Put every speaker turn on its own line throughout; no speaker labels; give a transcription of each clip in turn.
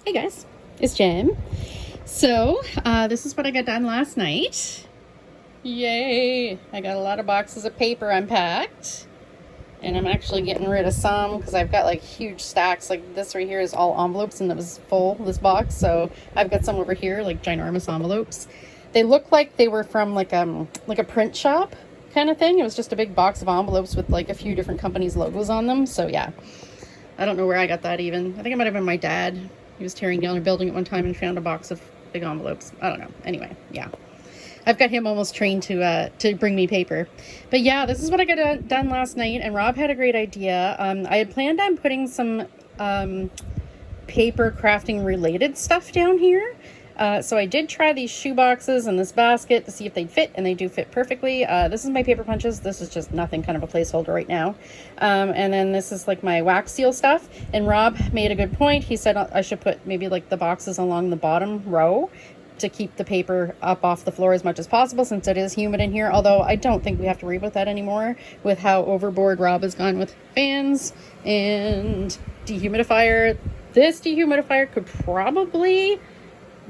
Hey guys, it's Jen. So, this is what I got done last night. Yay! I got a lot of boxes of paper unpacked. And I'm actually getting rid of some because I've got like huge stacks. Like this right here is all envelopes and it was full, this box. So I've got some over here, like ginormous envelopes. They look like they were from like a print shop kind of thing. It was just a big box of envelopes with like a few different companies' logos on them. So yeah, I don't know where I got that even. I think it might have been my dad. He was tearing down a building at one time and found a box of big envelopes. I don't know. Anyway, yeah. I've got him almost trained to bring me paper. But yeah, this is what I got done last night. And Rob had a great idea. I had planned on putting some paper crafting related stuff down here. So I did try these shoe boxes and this basket to see if they'd fit, and they do fit perfectly. This is my paper punches. This is just nothing, kind of a placeholder right now. And then this is like my wax seal stuff. And Rob made a good point. He said I should put maybe like the boxes along the bottom row to keep the paper up off the floor as much as possible, since it is humid in here. Although I don't think we have to worry about that anymore with how overboard Rob has gone with fans and dehumidifier. This dehumidifier could probably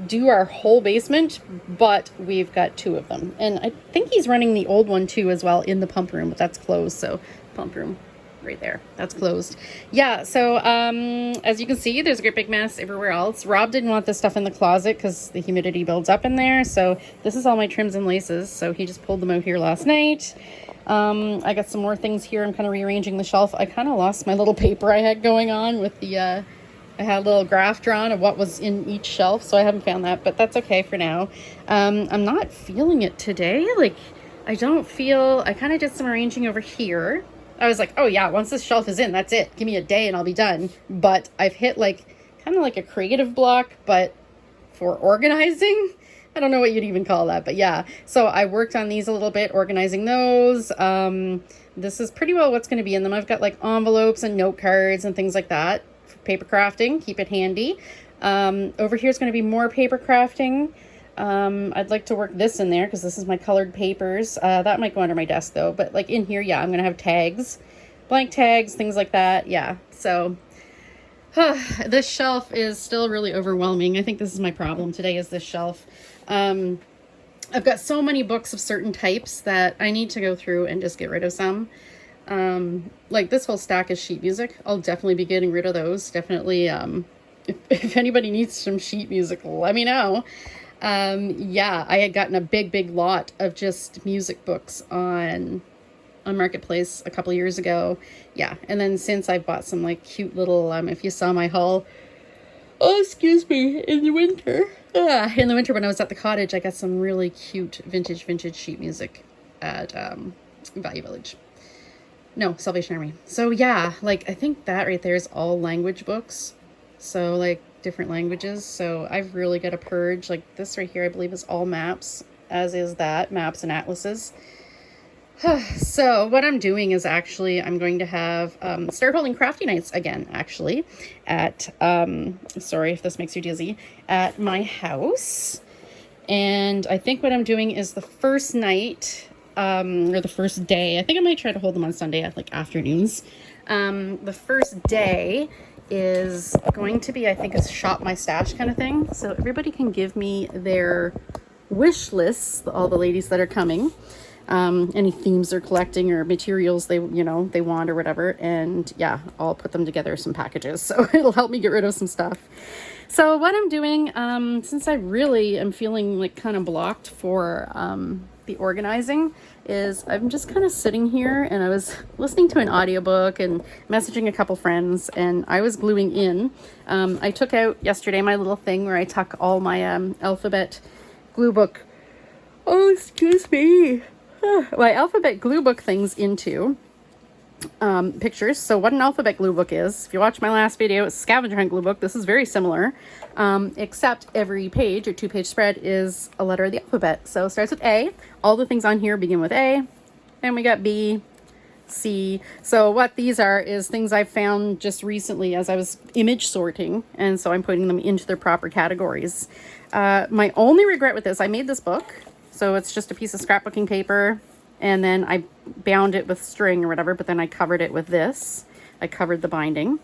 do our whole basement, but we've got two of them, and I think he's running the old one too as well in the pump room, but that's closed. So pump room right there, that's closed. Yeah, so as you can see, there's a great big mess everywhere else. Rob didn't want this stuff in the closet because the humidity builds up in there. So this is all my trims and laces, so he just pulled them out here last night. I got some more things here. I'm kind of rearranging the shelf. I kind of lost my little paper I had going on with the I had a little graph drawn of what was in each shelf, so I haven't found that, but that's okay for now. I'm not feeling it today. Like, I don't feel, I kind of did some arranging over here. I was like, oh yeah, once this shelf is in, that's it. Give me a day and I'll be done. But I've hit like, kind of like a creative block, but for organizing. I don't know what you'd even call that, but yeah. So I worked on these a little bit, organizing those. This is pretty well what's going to be in them. I've got like envelopes and note cards and things like that. Paper crafting, keep it handy. Over here is going to be more paper crafting. I'd like to work this in there because this is my colored papers. That might go under my desk though, but like in here, yeah, I'm going to have tags, blank tags, things like that. Yeah, so this shelf is still really overwhelming. I think this is my problem today, is this shelf. I've got so many books of certain types that I need to go through and just get rid of some. Like this whole stack is sheet music. I'll definitely be getting rid of those. Definitely, if anybody needs some sheet music, let me know. Yeah, I had gotten a big lot of just music books on Marketplace a couple years ago. Yeah, and then since I bought some like cute little, if you saw my haul, oh, excuse me, in the winter when I was at the cottage, I got some really cute vintage sheet music at, Value Village. No, Salvation Army. So yeah, like I think that right there is all language books. So like different languages. So I've really got to purge. Like this right here, I believe is all maps, as is that, maps and atlases. So what I'm doing is actually, I'm going to have, start holding crafty nights again, actually, at, sorry if this makes you dizzy, at my house. And I think what I'm doing is the first night, or the first day, I think I might try to hold them on Sunday at like afternoons. The first day is going to be, I think, a shop my stash kind of thing. So everybody can give me their wish lists, all the ladies that are coming, any themes they're collecting or materials they want or whatever. And yeah, I'll put them together, some packages. So it'll help me get rid of some stuff. So what I'm doing, since I really am feeling like kind of blocked for, the organizing, is I'm just kind of sitting here, and I was listening to an audiobook and messaging a couple friends, and I was gluing in. I took out yesterday my little thing where I tuck all my alphabet Gluebook, oh excuse me, my alphabet Gluebook things into pictures. So what an alphabet Gluebook is, if you watch my last video, it's a scavenger hunt Gluebook. This is very similar, except every page or 2-page spread is a letter of the alphabet. So it starts with A. All the things on here begin with A, and we got B, C. So what these are is things I found just recently as I was image sorting, and so I'm putting them into their proper categories. My only regret with this, I made this book, so it's just a piece of scrapbooking paper, and then I bound it with string or whatever, but then I covered it with this. I covered the binding.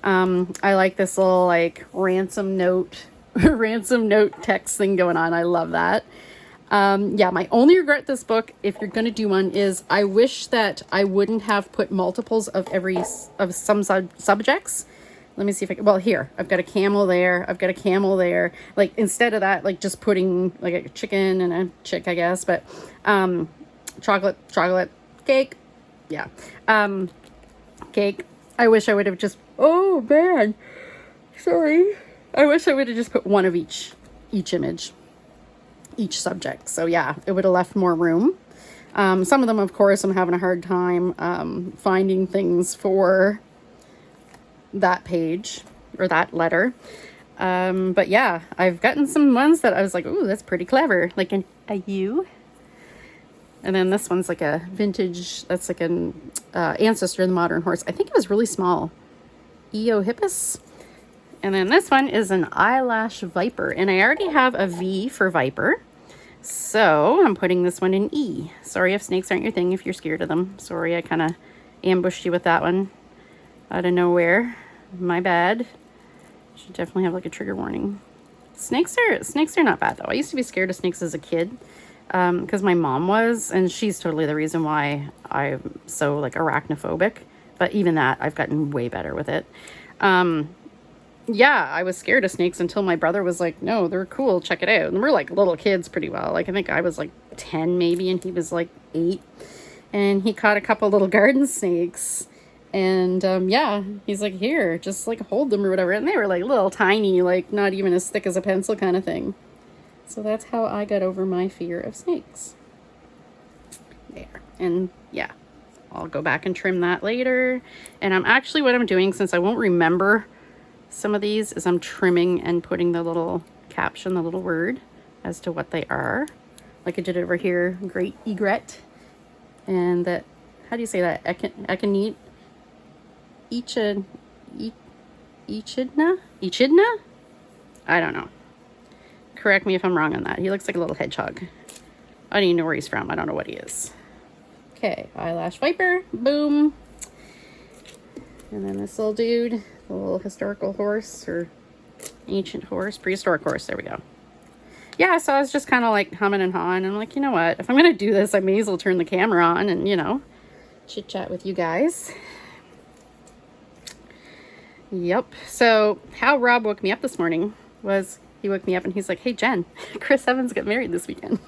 I like this little like ransom note ransom note text thing going on. I love that. Yeah, my only regret with this book, if you're going to do one, is I wish that I wouldn't have put multiples of some subjects. Let me see if I can, well, here, I've got a camel there. I've got a camel there. Like, instead of that, like, just putting, like, a chicken and a chick, I guess. But, chocolate, cake. Yeah. Cake. I wish I would have just, oh, man. Sorry. I wish I would have just put one of each image, each subject. So, yeah, it would have left more room. Some of them, of course, I'm having a hard time finding things for that page or that letter. But yeah, I've gotten some ones that I was like, ooh, that's pretty clever. Like a U. And then this one's like a vintage, that's like an ancestor of the modern horse. I think it was really small. Eohippus. And then this one is an eyelash viper. And I already have a V for viper. So I'm putting this one in E. Sorry if snakes aren't your thing, if you're scared of them. Sorry, I kind of ambushed you with that one out of nowhere. My bad. Should definitely have like a trigger warning. Snakes are not bad though. I used to be scared of snakes as a kid because my mom was, and she's totally the reason why I'm so like arachnophobic. But even that, I've gotten way better with it. Yeah, I was scared of snakes until my brother was like, no, they're cool, check it out. And we're like little kids pretty well. Like I think I was like 10 maybe, and he was like 8. And he caught a couple little garden snakes. And yeah, he's like, here, just like hold them or whatever. And they were like little tiny, like not even as thick as a pencil kind of thing. So that's how I got over my fear of snakes. There. And yeah, I'll go back and trim that later. And what I'm doing, since I won't remember some of these, is I'm trimming and putting the little caption, the little word as to what they are. Like I did over here, great egret. And that, how do you say that? Echinite. Echidna? I don't know. Correct me if I'm wrong on that. He looks like a little hedgehog. I don't even know where he's from. I don't know what he is. Okay, eyelash viper. Boom. And then this little dude, the little historical horse or ancient horse, prehistoric horse. There we go. Yeah, so I was just kind of like humming and hawing. I'm like, you know what? If I'm going to do this, I may as well turn the camera on and, you know, chit chat with you guys. Yep. So how Rob woke me up this morning was he woke me up and he's like, hey, Jen, Chris Evans got married this weekend.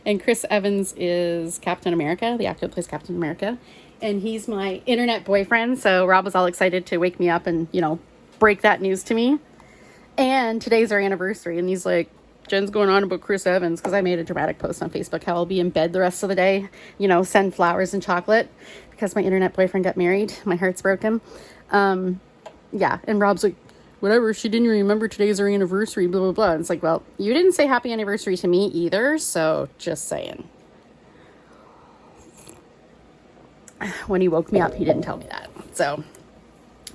And Chris Evans is Captain America, the actor that plays Captain America. And he's my internet boyfriend. So Rob was all excited to wake me up and, you know, break that news to me. And today's our anniversary. And he's like, Jen's going on about Chris Evans, because I made a dramatic post on Facebook how I'll be in bed the rest of the day, you know, send flowers and chocolate because my internet boyfriend got married. My heart's broken. Yeah, and Rob's like, whatever, she didn't even remember today's our anniversary, blah, blah, blah. And it's like, well, you didn't say happy anniversary to me either, so just saying. When he woke me up, he didn't tell me that. So,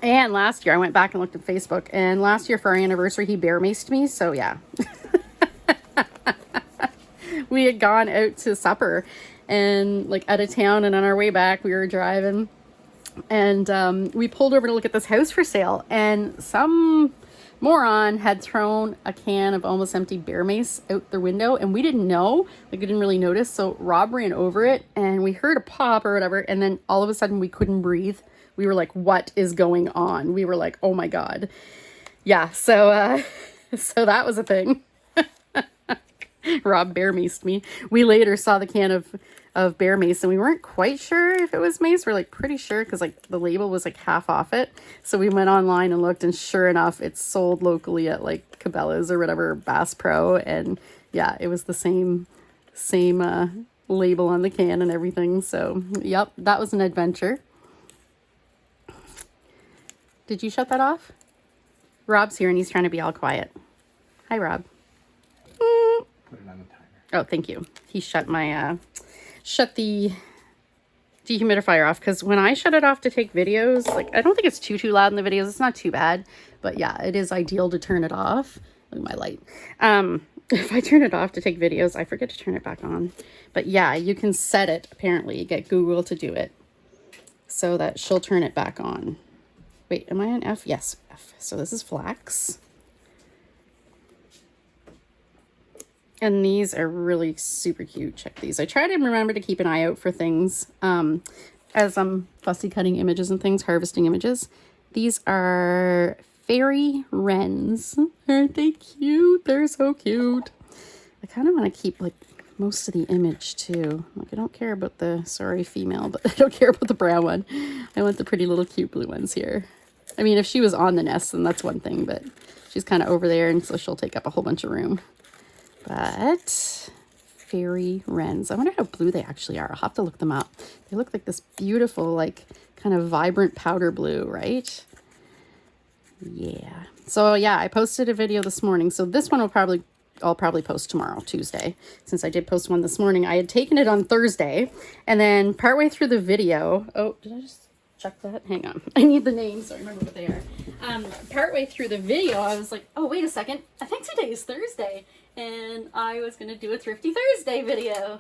and last year, I went back and looked at Facebook, and last year for our anniversary, he bear maced me, so yeah. We had gone out to supper, and like out of town, and on our way back, we were driving. And we pulled over to look at this house for sale, and some moron had thrown a can of almost empty bear mace out the window, and we didn't know, like we didn't really notice. So Rob ran over it, and we heard a pop or whatever, and then all of a sudden we couldn't breathe. We were like, what is going on? We were like, oh my God. Yeah, so so that was a thing. Rob bear maced me. We later saw the can of bear mace, and we weren't quite sure if it was mace. We're like pretty sure, because like the label was like half off it. So we went online and looked, and sure enough, it's sold locally at like Cabela's or whatever, Bass Pro. And yeah, it was the same label on the can and everything. So yep, that was an adventure. Did you shut that off? Rob's here and he's trying to be all quiet. Hi, Rob.
Put it on the timer.
Oh, thank you. He shut my shut the dehumidifier off, because when I shut it off to take videos, like I don't think it's too loud in the videos. It's not too bad, but yeah, it is ideal to turn it off. Look at my light. If I turn it off to take videos, I forget to turn it back on. But yeah, you can set it, apparently, get Google to do it so that she'll turn it back on Wait, am I on F? Yes, F. So this is flax. And these are really super cute. Check these. I try to remember to keep an eye out for things as I'm fussy cutting images and things, harvesting images. These are fairy wrens. Aren't they cute? They're so cute. I kind of want to keep like most of the image too. Like I don't care about the, sorry female, but I don't care about the brown one. I want the pretty little cute blue ones here. I mean, if she was on the nest, then that's one thing, but she's kind of over there, and so she'll take up a whole bunch of room. But fairy wrens. I wonder how blue they actually are. I'll have to look them up. They look like this beautiful, like kind of vibrant powder blue, right? Yeah. So yeah, I posted a video this morning. So this one I'll probably post tomorrow, Tuesday, since I did post one this morning. I had taken it on Thursday, and then partway through the video, oh, did I just check that? Hang on. I need the names so I remember what they are. Partway through the video, I was like, oh, wait a second. I think today is Thursday. And I was going to do a Thrifty Thursday video.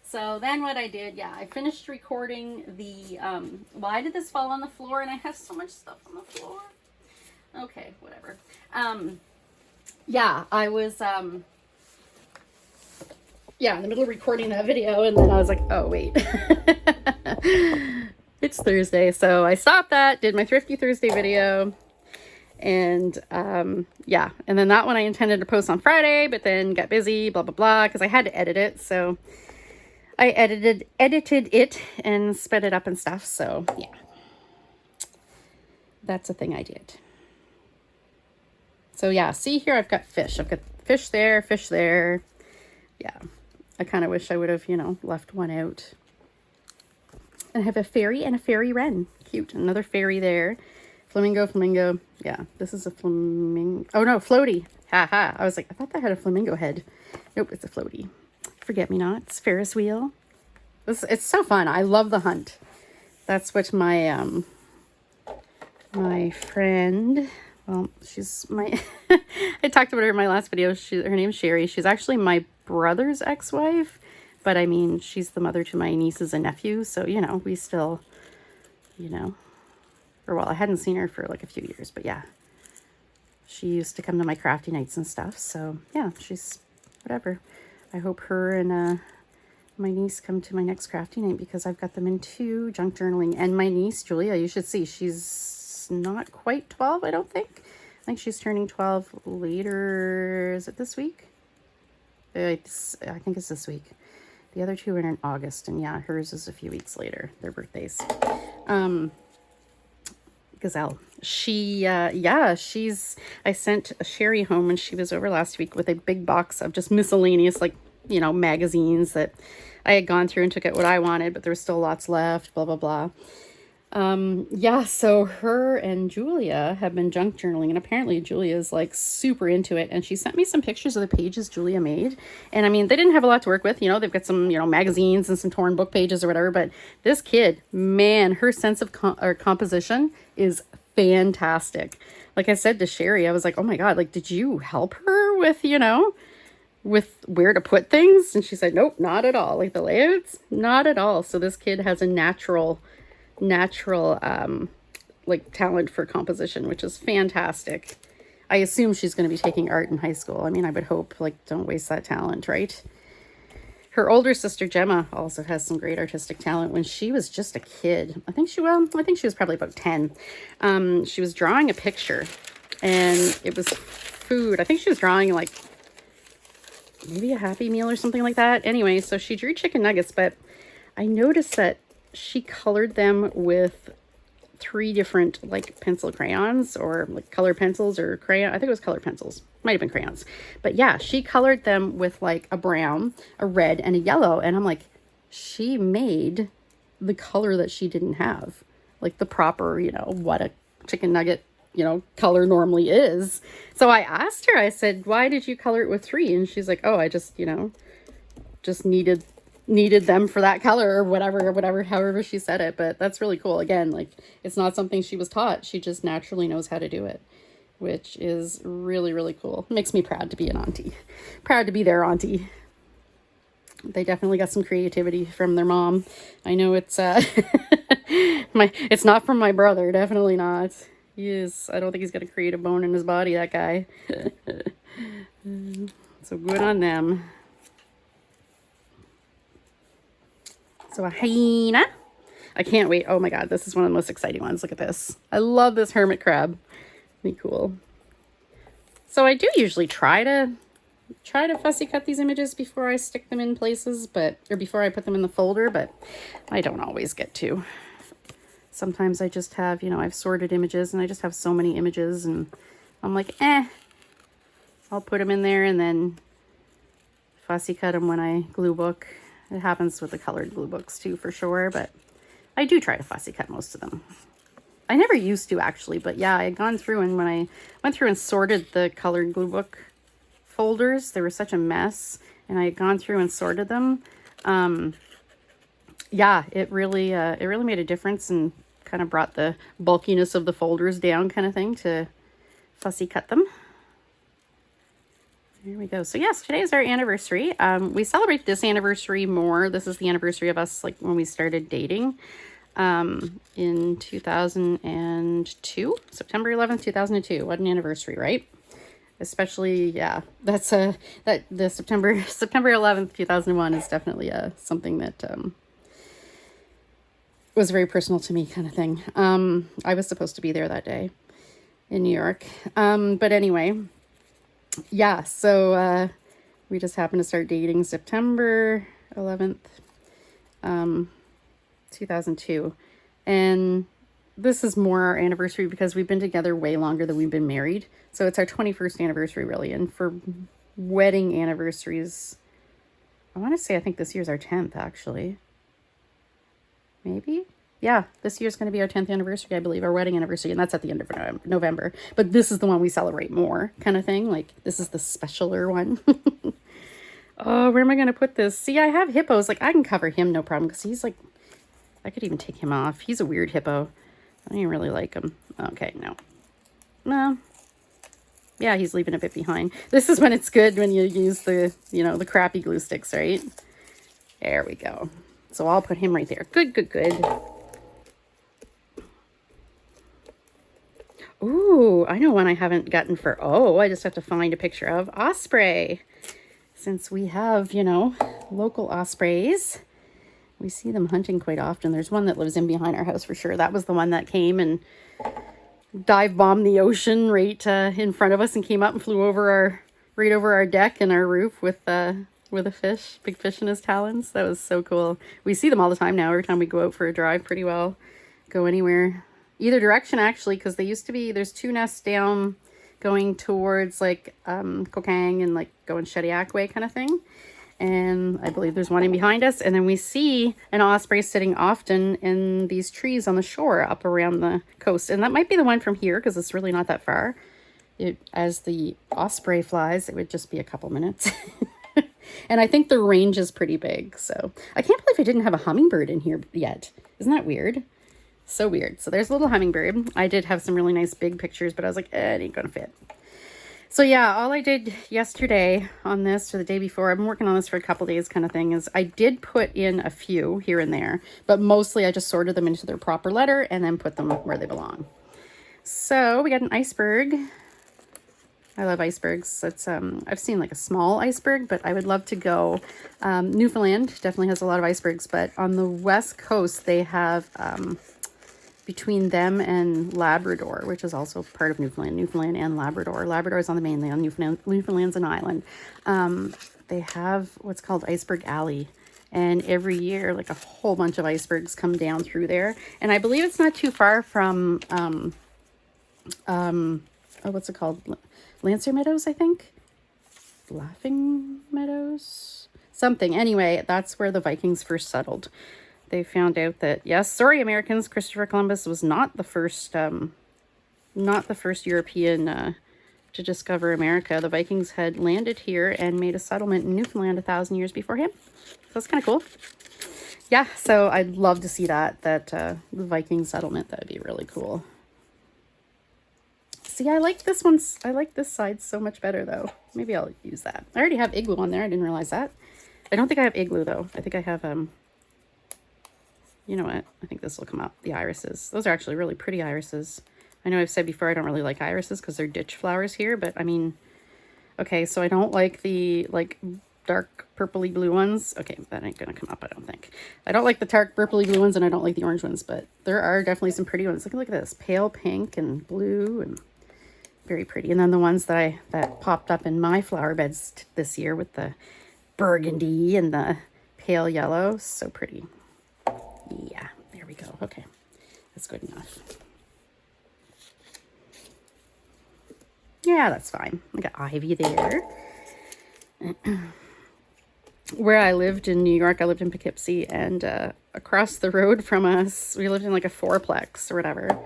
So then what I did, yeah, I finished recording the, why did this fall on the floor? And I have so much stuff on the floor. Okay, whatever. Yeah, I was, yeah, in the middle of recording that video. And then I was like, oh, wait. It's Thursday. So I stopped that, did my Thrifty Thursday video. And yeah, and then that one I intended to post on Friday, but then got busy, blah blah blah, because I had to edit it. So I edited it and sped it up and stuff. So yeah, that's a thing I did. So yeah, see here, I've got fish. I've got fish there, fish there. Yeah, I kind of wish I would have, you know, left one out. And I have a fairy and a fairy wren. Cute. Another fairy there. Flamingo, flamingo. Yeah, this is a flamingo. Oh no, floaty. Haha. I was like, I thought that had a flamingo head. Nope, it's a floaty. Forget-me-nots. Ferris wheel. It's so fun. I love the hunt. That's what my my friend, well, she's my I talked about her in my last video. Her name's Sherry. She's actually my brother's ex-wife, but I mean, she's the mother to my nieces and nephews, so you know, we still, you know, or well, I hadn't seen her for like a few years, but yeah, she used to come to my crafty nights and stuff. So yeah, she's whatever. I hope her and my niece come to my next crafty night, because I've got them into junk journaling. And my niece Julia, you should see, she's not quite 12, I don't think. I think she's turning 12 later. Is it this week? I think it's this week. The other two are in August, and yeah, hers is a few weeks later, their birthdays. Gazelle. She, yeah, I sent Sherry home when she was over last week with a big box of just miscellaneous, like, you know, magazines that I had gone through and took out what I wanted, but there was still lots left, blah, blah, blah. Yeah, so her and Julia have been junk journaling, and apparently Julia's like super into it, and she sent me some pictures of the pages Julia made. And I mean, they didn't have a lot to work with, you know, they've got some, you know, magazines and some torn book pages or whatever, but this kid, man, her sense of composition is fantastic. Like I said to Sherry, I was like, oh my God, like, did you help her with, you know, with where to put things? And she said, nope, not at all. Like the layouts, not at all. So this kid has a natural like talent for composition, which is fantastic. I assume she's going to be taking art in high school. I mean, I would hope, like, don't waste that talent, right? Her older sister Gemma also has some great artistic talent. When she was just a kid, I think she was probably about 10. She was drawing a picture, and it was food. I think she was drawing like maybe a Happy Meal or something like that. Anyway, so she drew chicken nuggets, but I noticed that she colored them with 3 different like pencil crayons, or like color pencils or crayon. I think it was color pencils. Might have been crayons. But yeah, she colored them with like a brown, a red, and a yellow. And I'm like, she made the color that she didn't have. Like the proper, you know, what a chicken nugget, you know, color normally is. So I asked her, I said, why did you color it with 3? And she's like, oh, I just, you know, just needed them for that color, or whatever, however she said it. But that's really cool. Again, like, it's not something she was taught. She just naturally knows how to do it, which is really, really cool. It makes me proud to be an auntie. Proud to be their auntie. They definitely got some creativity from their mom. I know it's it's not from my brother, definitely not. I don't think he's got a creative bone in his body, that guy. So good on them. So a hyena. I can't wait. Oh my god, this is one of the most exciting ones. Look at this. I love this hermit crab. Be cool. So I do usually try to fussy cut these images before I stick them in places, or before I put them in the folder, but I don't always get to. Sometimes I just have, I've sorted images and I just have so many images and I'm like, I'll put them in there and then fussy cut them when I glue book. It happens with the colored glue books too, for sure, but I do try to fussy cut most of them. I never used to, actually, but yeah, I had gone through, and when I went through and sorted the colored glue book folders, they were such a mess, and I had gone through and sorted them. Yeah, it really made a difference and kind of brought the bulkiness of the folders down, kind of thing, to fussy cut them. There we go. So yes, today is our anniversary. We celebrate this anniversary more. This is the anniversary of us, like, when we started dating. In 2002, September 11th, 2002. What an anniversary, right? Especially, yeah, that's the September 11th, 2001 is definitely something that was very personal to me, kind of thing. I was supposed to be there that day in New York. But anyway, yeah, so we just happened to start dating September 11th. 2002, and this is more our anniversary because we've been together way longer than we've been married, so it's our 21st anniversary, really. And for wedding anniversaries, I want to say, I think this year's our 10th, actually. Maybe, yeah, this year's going to be our 10th anniversary, I believe, our wedding anniversary, and that's at the end of November. But this is the one we celebrate more, kind of thing. Like, this is the specialer one. Oh, where am I going to put this? See, I have hippos. Like, I can cover him, no problem, because he's like, I could even take him off. He's a weird hippo. I don't even really like him. Okay, no. Yeah, he's leaving a bit behind. This is when it's good, when you use the, the crappy glue sticks, right? There we go. So I'll put him right there. Good. Ooh, I know one I haven't gotten for, I just have to find a picture of osprey. Since we have, local ospreys. We see them hunting quite often. There's one that lives in behind our house for sure. That was the one that came and dive bombed the ocean right in front of us and came up and flew right over our deck and our roof with a big fish in his talons. That was so cool. We see them all the time now. Every time we go out for a drive, pretty well, go anywhere, either direction, actually, because they used to be, there's two nests down going towards like Kokang and like going Shediac way, kind of thing. And I believe there's one in behind us. And then we see an osprey sitting often in these trees on the shore up around the coast. And that might be the one from here, because it's really not that far. As the osprey flies, it would just be a couple minutes. And I think the range is pretty big. So I can't believe I didn't have a hummingbird in here yet. Isn't that weird? So weird. So there's a little hummingbird. I did have some really nice big pictures, but I was like, it ain't gonna fit. So yeah, all I did yesterday on this, or the day before, I've been working on this for a couple days, kind of thing, is I did put in a few here and there, but mostly I just sorted them into their proper letter and then put them where they belong. So we got an iceberg. I love icebergs. It's I've seen like a small iceberg, but I would love to go. Newfoundland definitely has a lot of icebergs, but on the west coast they have between them and Labrador, which is also part of Newfoundland and Labrador. Labrador is on the mainland. Newfoundland's an island. They have what's called Iceberg Alley, and every year, like, a whole bunch of icebergs come down through there. And I believe it's not too far from what's it called? Lancer Meadows, I think. Laughing Meadows, something. Anyway, that's where the Vikings first settled. They found out that, yes, sorry, Americans, Christopher Columbus was not the first European to discover America. The Vikings had landed here and made a settlement in Newfoundland 1,000 years before him. So that's kind of cool. Yeah, so I'd love to see the Viking settlement. That'd be really cool. See, I like this one. I like this side so much better, though. Maybe I'll use that. I already have igloo on there. I didn't realize that. I don't think I have igloo though. I think I have, you know what? I think this will come up. The irises. Those are actually really pretty irises. I know I've said before I don't really like irises because they're ditch flowers here, but I mean, okay, so I don't like the like dark purpley blue ones. Okay, that ain't gonna come up, I don't think. I don't like the dark purpley blue ones and I don't like the orange ones, but there are definitely some pretty ones. Look at this, pale pink and blue and very pretty. And then the ones that popped up in my flower beds this year with the burgundy and the pale yellow, so pretty. Yeah, there we go. Okay, that's good enough. Yeah, that's fine. I got ivy there. Where I lived in New York, I lived in Poughkeepsie, and across the road from us, we lived in like a fourplex or whatever.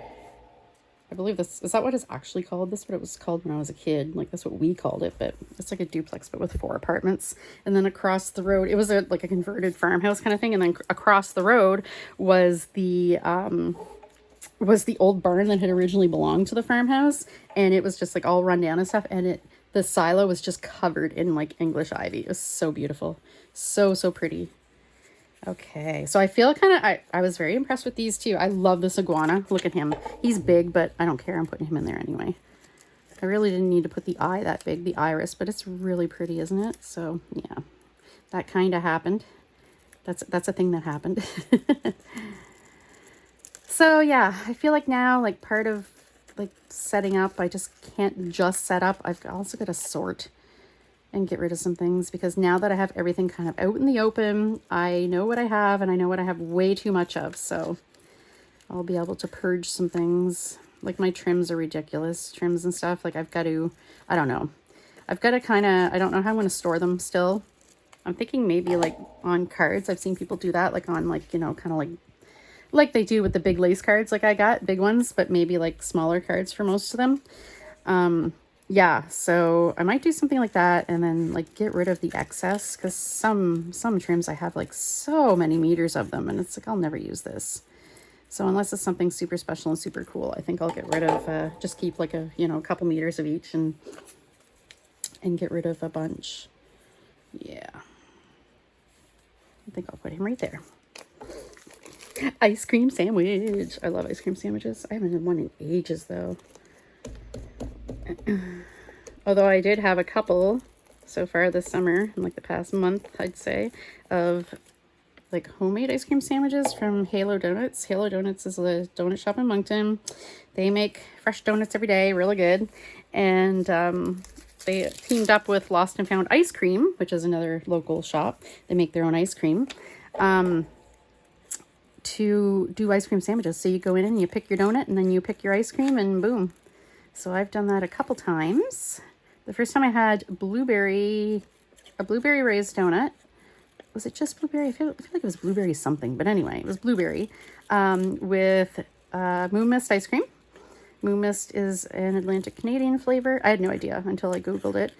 I believe this, is that what it's actually called? This is what it was called when I was a kid. Like, that's what we called it, but it's like a duplex, but with 4 apartments. And then across the road, it was like a converted farmhouse kind of thing. And then across the road was the old barn that had originally belonged to the farmhouse. And it was just like all run down and stuff. And the silo was just covered in like English ivy. It was so beautiful. So, so pretty. Okay, so I feel kind of, I was very impressed with these too. I love this iguana. Look at him. He's big, but I don't care. I'm putting him in there anyway. I really didn't need to put the eye that big, the iris, but it's really pretty, isn't it? So yeah, that kind of happened. That's a thing that happened. So yeah, I feel like now, like part of like setting up, I just can't just set up. I've also got to sort and get rid of some things, because now that I have everything kind of out in the open, I know what I have and I know what I have way too much of. So I'll be able to purge some things. Like my trims are ridiculous, trims and stuff. Like I've got to, I don't know. I've got to kind of, I don't know how I'm going to store them still. I'm thinking maybe like on cards. I've seen people do that, like on like, you know, kind of like they do with the big lace cards. Like I got big ones, but maybe like smaller cards for most of them. Yeah, so I might do something like that and then like get rid of the excess, because some trims I have like so many meters of them and it's like I'll never use this. So unless it's something super special and super cool, I think I'll get rid of just keep like a, you know, a couple meters of each and get rid of a bunch. Yeah, I think I'll put him right there. Ice cream sandwich. I love ice cream sandwiches. I haven't had one in ages though. Although I did have a couple so far this summer, in like the past month, I'd say, of like homemade ice cream sandwiches from Halo Donuts. Halo Donuts is a donut shop in Moncton. They make fresh donuts every day, really good. And they teamed up with Lost and Found Ice Cream, which is another local shop. They make their own ice cream. To do ice cream sandwiches. So you go in and you pick your donut and then you pick your ice cream and boom. So I've done that a couple times. The first time I had a blueberry raised donut. Was it just blueberry? I feel like it was blueberry something, but anyway, it was blueberry with Moon Mist ice cream. Moon Mist is an Atlantic Canadian flavor. I had no idea until I Googled it.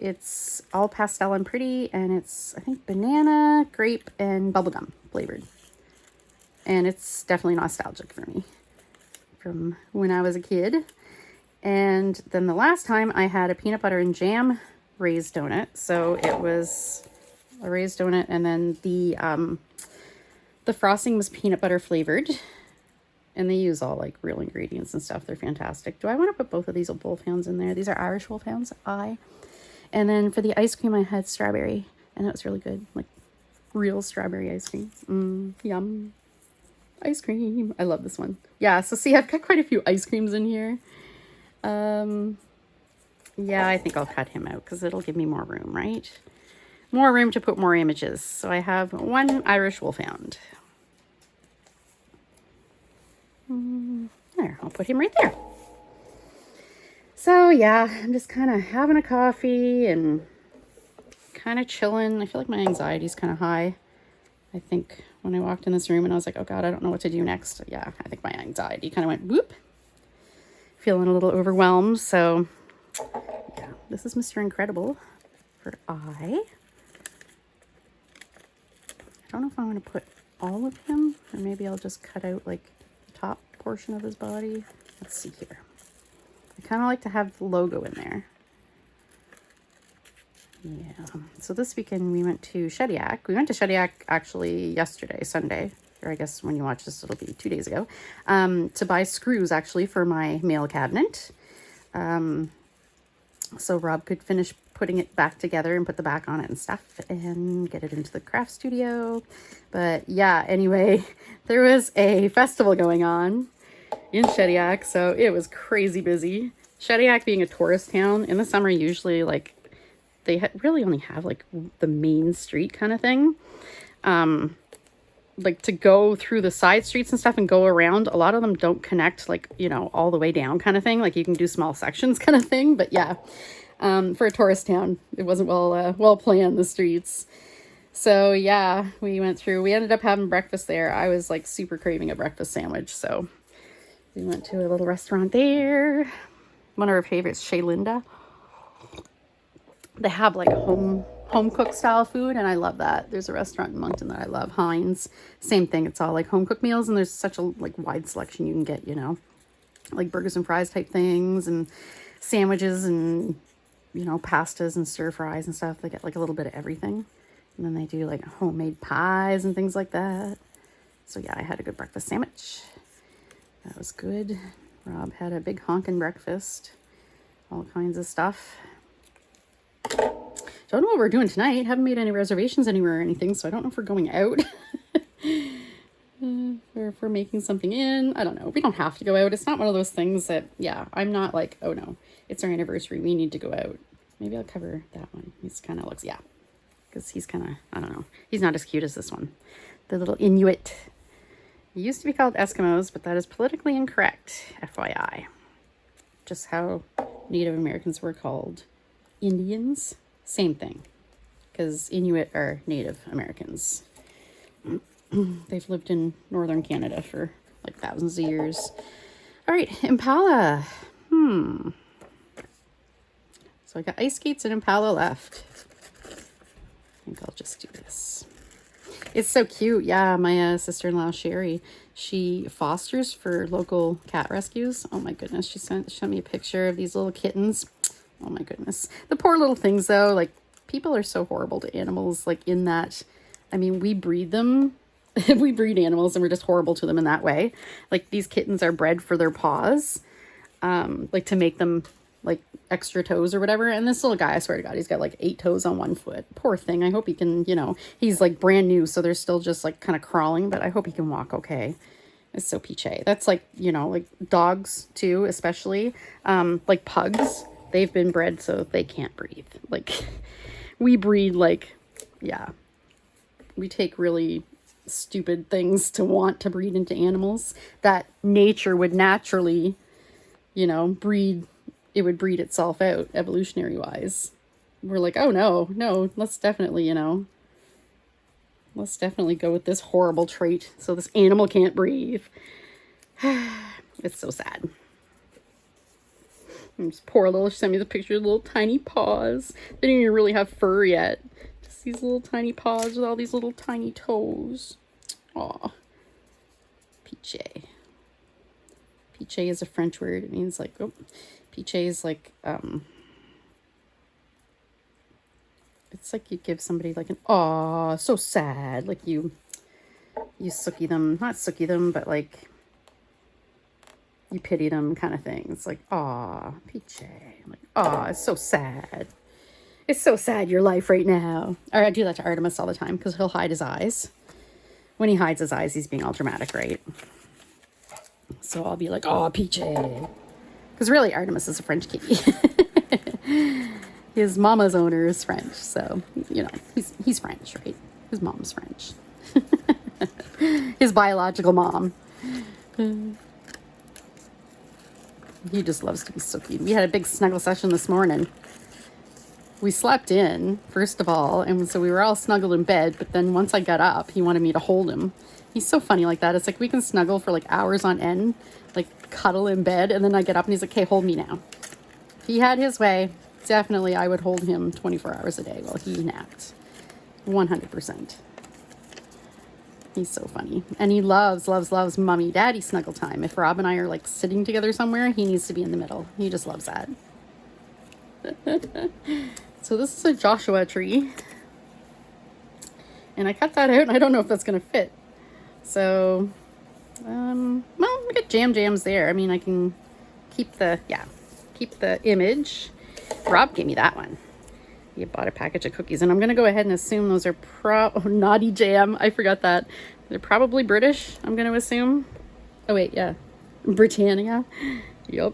It's all pastel and pretty, and it's, I think, banana, grape, and bubblegum flavored. And it's definitely nostalgic for me from when I was a kid. And then the last time I had a peanut butter and jam raised donut. So it was a raised donut, and then the frosting was peanut butter flavored. And they use all like real ingredients and stuff. They're fantastic. Do I want to put both of these wolfhounds in there? These are Irish wolfhounds. And then for the ice cream, I had strawberry, and that was really good. Like real strawberry ice cream. Yum. Ice cream. I love this one. Yeah, so see, I've got quite a few ice creams in here. Yeah, I think I'll cut him out because it'll give me more room, right? More room to put more images. So I have one Irish wolfhound. There, I'll put him right there. So yeah, I'm just kind of having a coffee and kind of chilling. I feel like my anxiety's kind of high. I think when I walked in this room and I was like, oh God, I don't know what to do next. Yeah, I think my anxiety kind of went whoop. Feeling a little overwhelmed. So yeah, this is Mr. Incredible for I don't know if I want to put all of him, or maybe I'll just cut out like the top portion of his body. Let's see here. I kind of like to have the logo in there. Yeah. So this weekend we went to Shediac. We went to Shediac actually yesterday, Sunday, or I guess when you watch this, it'll be 2 days ago, to buy screws actually for my mail cabinet. So Rob could finish putting it back together and put the back on it and stuff and get it into the craft studio. But yeah, anyway, there was a festival going on in Shediac, so it was crazy busy. Shediac being a tourist town, in the summer usually like they really only have like the main street kind of thing. Like to go through the side streets and stuff and go around, a lot of them don't connect like, you know, all the way down kind of thing. Like you can do small sections kind of thing. But yeah, for a tourist town, it wasn't well planned, the streets. So yeah, we went through, we ended up having breakfast there. I was like super craving a breakfast sandwich. So we went to a little restaurant there. One of our favorites, Chez Linda. They have like home cooked style food, and I love that. There's a restaurant in Moncton that I love, Heinz. Same thing, it's all like home cooked meals, and there's such a like wide selection you can get, you know, like burgers and fries type things and sandwiches and, you know, pastas and stir fries and stuff. They get like a little bit of everything, and then they do like homemade pies and things like that. So yeah, I had a good breakfast sandwich. That was good. Rob had a big honkin' breakfast, all kinds of stuff. Don't know what we're doing tonight. Haven't made any reservations anywhere or anything, so I don't know if we're going out or if we're making something in. I don't know. We don't have to go out. It's not one of those things that, yeah, I'm not like, oh no, it's our anniversary, we need to go out. Maybe I'll cover that one. He's kind of looks, yeah, because he's kind of, I don't know. He's not as cute as this one. The little Inuit. It used to be called Eskimos, but that is politically incorrect, FYI. Just how Native Americans were called. Indians, same thing, because Inuit are Native Americans. They've lived in northern Canada for like thousands of years. All right, Impala. So I got ice skates and Impala left. I think I'll just do this. It's so cute. Yeah, my sister-in-law, Sherry, she fosters for local cat rescues. Oh my goodness, she sent me a picture of these little kittens. Oh my goodness. The poor little things though, like people are so horrible to animals, like in that, I mean, we breed them, we breed animals and we're just horrible to them in that way. Like these kittens are bred for their paws, like to make them like extra toes or whatever. And this little guy, I swear to God, he's got like 8 toes on 1 foot. Poor thing. I hope he can, you know, he's like brand new, so they're still just like kind of crawling, but I hope he can walk okay. It's so peachy. That's like, you know, like dogs too, especially, like pugs. They've been bred so they can't breathe. Like we breed like, yeah, we take really stupid things to want to breed into animals that nature would naturally, you know, breed. It would breed itself out evolutionary wise. We're like, oh no, let's definitely, you know, let's definitely go with this horrible trait so this animal can't breathe. It's so sad. And this poor little, she sent me the picture of little tiny paws. They didn't even really have fur yet. Just these little tiny paws with all these little tiny toes. Aw. Piche. Piche is a French word. It means like, oh, piche is like, it's like you give somebody like an, aw, so sad. Like you sookie them, not sookie them, but like, you pity them kind of thing. It's like, aw, Piche. I'm like, aw, it's so sad. It's so sad, your life right now. Or I do that to Artemis all the time because he'll hide his eyes. When he hides his eyes, he's being all dramatic, right? So I'll be like, aw, Piche. Because really, Artemis is a French kitty. His mama's owner is French. So, you know, he's French, right? His mom's French. His biological mom. He just loves to be sookied. We had a big snuggle session this morning. We slept in, first of all, and so we were all snuggled in bed, but then once I got up, he wanted me to hold him. He's so funny like that. It's like we can snuggle for like hours on end, like cuddle in bed, and then I get up and he's like, okay, hold me now. If he had his way, definitely I would hold him 24 hours a day while he napped. 100%. He's so funny. And he loves mommy daddy snuggle time. If Rob and I are like sitting together somewhere, he needs to be in the middle. He just loves that. So this is a Joshua tree. And I cut that out, and I don't know if that's going to fit. So, well, we got jams there. I mean, I can keep the image. Rob gave me that one. He bought a package of cookies, and I'm going to go ahead and assume those are Naughty Jam. I forgot that. They're probably British, I'm going to assume. Oh, wait, yeah. Britannia. Yep.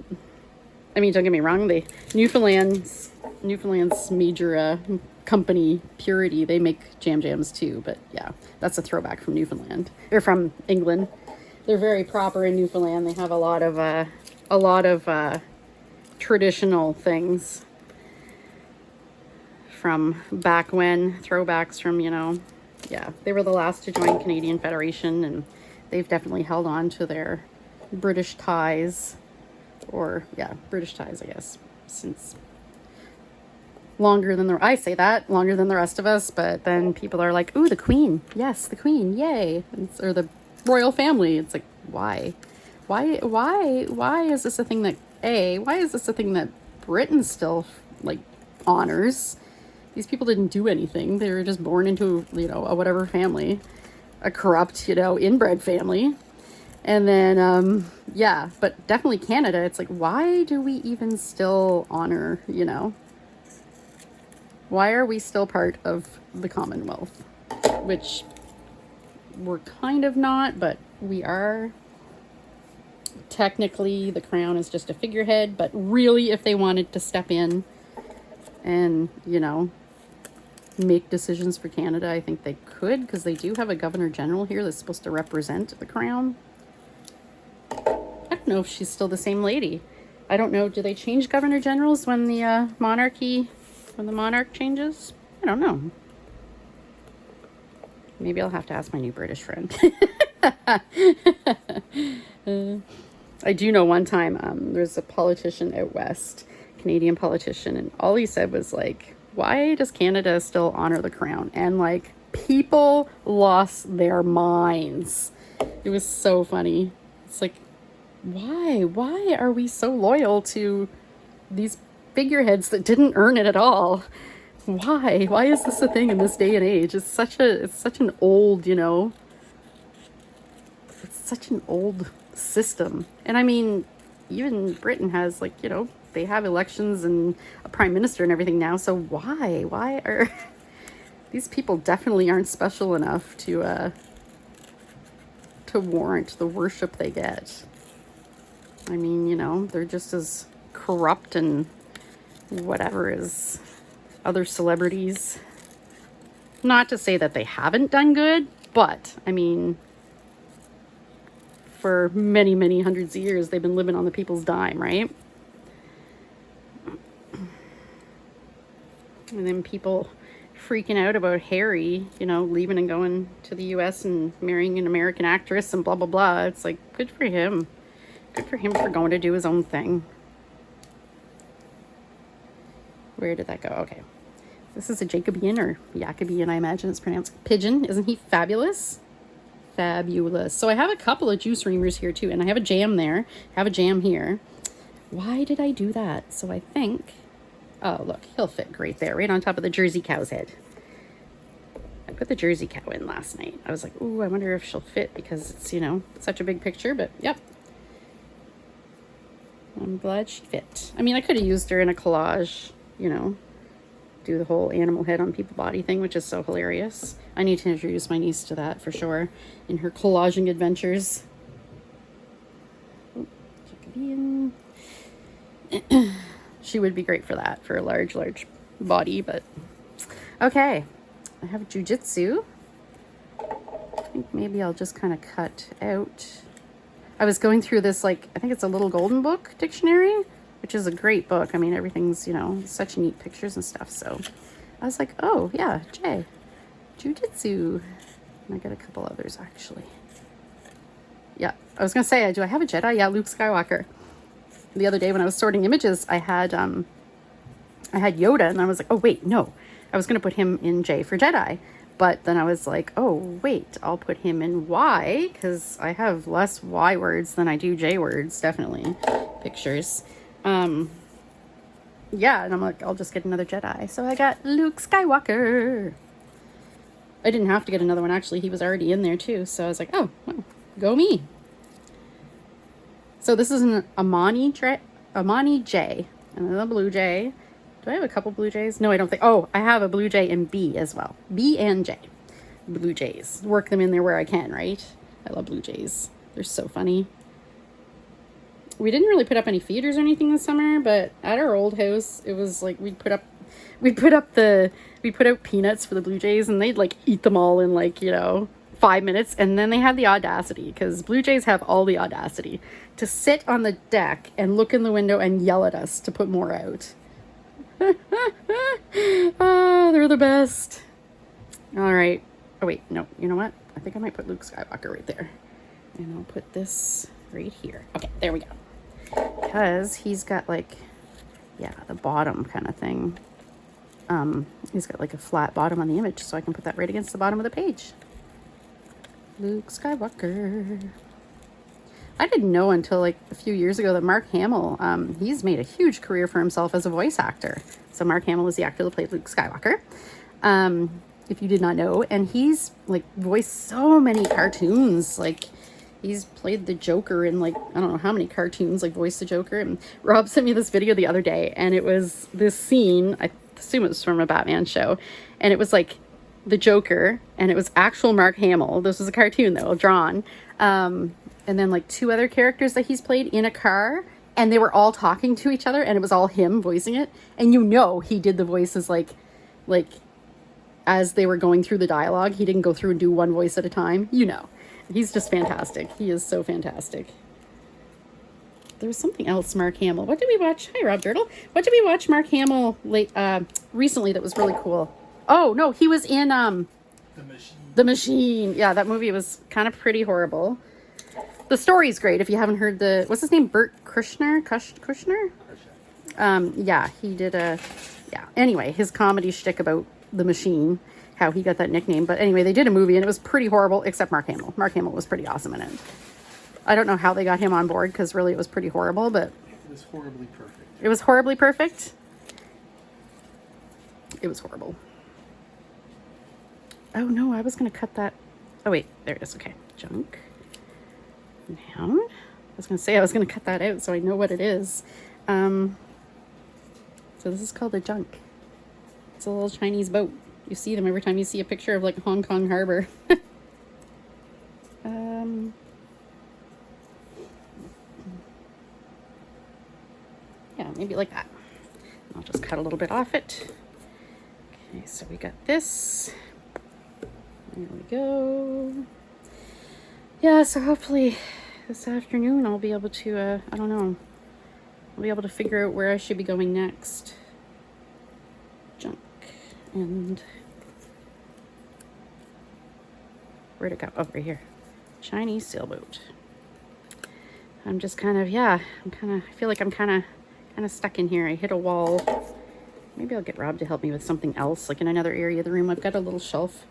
I mean, don't get me wrong. Newfoundland's major company, Purity, they make jams too. But yeah, that's a throwback from Newfoundland. Or from England. They're very proper in Newfoundland. They have a lot of traditional things from back when, throwbacks from, yeah, they were the last to join Canadian Federation, and they've definitely held on to their British ties, or yeah, British ties, I guess, since longer than longer than the rest of us. But then people are like, ooh, the Queen, yes, the Queen, yay, or the royal family. It's like, why is this a thing that why is this a thing that Britain still like honors? These people didn't do anything. They were just born into, a whatever family, a corrupt, inbred family. And then, yeah, but definitely Canada. It's like, why do we even still honor, why are we still part of the Commonwealth? Which we're kind of not, but we are. Technically, the crown is just a figurehead, but really, if they wanted to step in and, make decisions for Canada, I think they could, because they do have a Governor General here that's supposed to represent the crown. I don't know if she's still the same lady. I don't know. Do they change Governor Generals when the monarch changes? I don't know. Maybe I'll have to ask my new British friend. I do know one time there's a politician out west, Canadian politician, and all he said was like, why does Canada still honor the crown? And like, people lost their minds. It was so funny. It's like, why are we so loyal to these figureheads that didn't earn it at all? Why is this a thing in this day and age? It's such an old, it's such an old system. And I mean, even Britain has like, they have elections and a prime minister and everything now. So why are these people definitely aren't special enough to warrant the worship they get? I mean, they're just as corrupt and whatever as other celebrities. Not to say that they haven't done good, but I mean, for many, many hundreds of years, they've been living on the people's dime, right? And then people freaking out about Harry, leaving and going to the US and marrying an American actress and blah, blah, blah. It's like, good for him. Good for him for going to do his own thing. Where did that go? Okay. This is a Jacobean, or Jacobean, I imagine it's pronounced. Pigeon. Isn't he fabulous? Fabulous. So I have a couple of juice reamers here too, and I have a jam there. I have a jam here. Why did I do that? So I think... Oh, look, he'll fit great there, right on top of the Jersey cow's head. I put the Jersey cow in last night. I was like, ooh, I wonder if she'll fit, because it's, such a big picture, but yep. I'm glad she fit. I mean, I could have used her in a collage, do the whole animal head on people body thing, which is so hilarious. I need to introduce my niece to that for sure in her collaging adventures. Oh, Jacobean. She would be great for that, for a large body, but okay. I have jujitsu. I think maybe I'll just kind of cut out. I was going through this, I think it's a Little Golden Book dictionary, which is a great book. I mean, everything's, such neat pictures and stuff. So I was like, oh yeah, Jay, jujitsu. And I got a couple others actually. Yeah, I was going to say, do I have a Jedi? Yeah, Luke Skywalker. The other day when I was sorting images, I had Yoda, and I was like, oh wait, no, I was going to put him in J for Jedi, but then I was like, oh wait, I'll put him in Y, because I have less Y words than I do J words, definitely, pictures. yeah, and I'm like, I'll just get another Jedi. So I got Luke Skywalker. I didn't have to get another one, actually. He was already in there, too. So I was like, oh, well, go me. So this is an Amani J. And then a Blue Jay. Do I have a couple Blue Jays? No, I don't think. Oh, I have a Blue Jay in B as well. B and J. Blue Jays. Work them in there where I can, right? I love Blue Jays. They're so funny. We didn't really put up any feeders or anything this summer, but at our old house, it was like we'd put out peanuts for the Blue Jays, and they'd like eat them all in like, 5 minutes. And then they had the audacity, because Blue Jays have all the audacity, to sit on the deck and look in the window and yell at us to put more out. Oh, they're the best. All right. Oh, wait, no, you know what? I think I might put Luke Skywalker right there. And I'll put this right here. Okay, there we go. Because he's got like, yeah, the bottom kind of thing. He's got like a flat bottom on the image, so I can put that right against the bottom of the page. Luke Skywalker. I didn't know until like a few years ago that Mark Hamill, he's made a huge career for himself as a voice actor. So Mark Hamill is the actor that played Luke Skywalker. If you did not know, and he's like voiced so many cartoons. Like he's played the Joker in like, I don't know how many cartoons, like voiced the Joker. And Rob sent me this video the other day, and it was this scene, I assume it was from a Batman show, and it was like the Joker, and it was actual Mark Hamill. This was a cartoon though, drawn. And then like two other characters that he's played in a car, and they were all talking to each other, and it was all him voicing it. And he did the voices like as they were going through the dialogue. He didn't go through and do one voice at a time. He's just fantastic. He is so fantastic. There was something else Mark Hamill. What did we watch? Hi, Rob Dirtle. What did we watch Mark Hamill recently that was really cool? Oh, no, he was in The Machine. Yeah, that movie was kind of pretty horrible. The story's great if you haven't heard what's his name? Bert Kushner? Kushner? Yeah, he did anyway, his comedy shtick about The Machine, how he got that nickname. But anyway, they did a movie and it was pretty horrible, except Mark Hamill. Mark Hamill was pretty awesome in it. I don't know how they got him on board, because really it was pretty horrible, but...
It was horribly perfect.
It was horribly perfect? It was horrible. Oh no, I was going to cut that. Oh wait, there it is. Okay, junk. Noun. I was going to say I was going to cut that out so I know what it is. So this is called a junk. It's a little Chinese boat. You see them every time you see a picture of like Hong Kong Harbor. Yeah, maybe like that. I'll just cut a little bit off it. Okay, so we got this. There we go. Yeah, so hopefully this afternoon I'll be able to, I don't know, I'll be able to figure out where I should be going next. Junk. And where'd it go? Over here. Chinese sailboat. I'm just kind of, I feel like I'm kind of stuck in here. I hit a wall. Maybe I'll get Rob to help me with something else, like in another area of the room. I've got a little shelf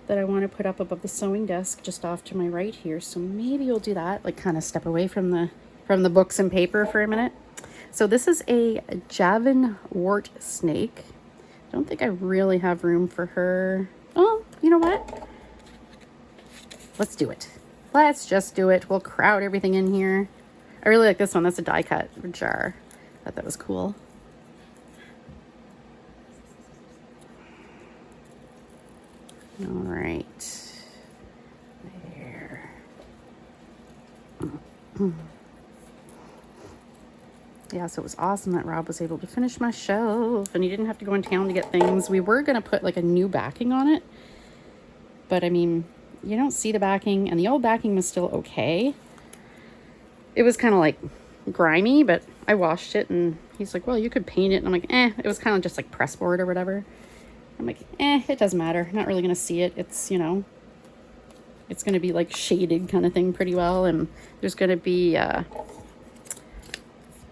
that I want to put up above the sewing desk just off to my right here. So maybe we'll do that, like kind of step away from the books and paper for a minute. So this is a Javan wart snake. Don't think I really have room for her. Oh, you know what? Let's do it. Let's just do it. We'll crowd everything in here. I really like this one. That's a die cut jar. Thought that was cool. All right. There. Yeah, so it was awesome that Rob was able to finish my shelf and he didn't have to go in town to get things. We were going to put like a new backing on it, but I mean, you don't see the backing, and the old backing was still okay. It was kind of like grimy, but I washed it, and he's like, well, you could paint it. And I'm like, it was kind of just like press board or whatever. I'm like, it doesn't matter. Not really going to see it. It's, it's going to be like shaded kind of thing pretty well. And there's going to be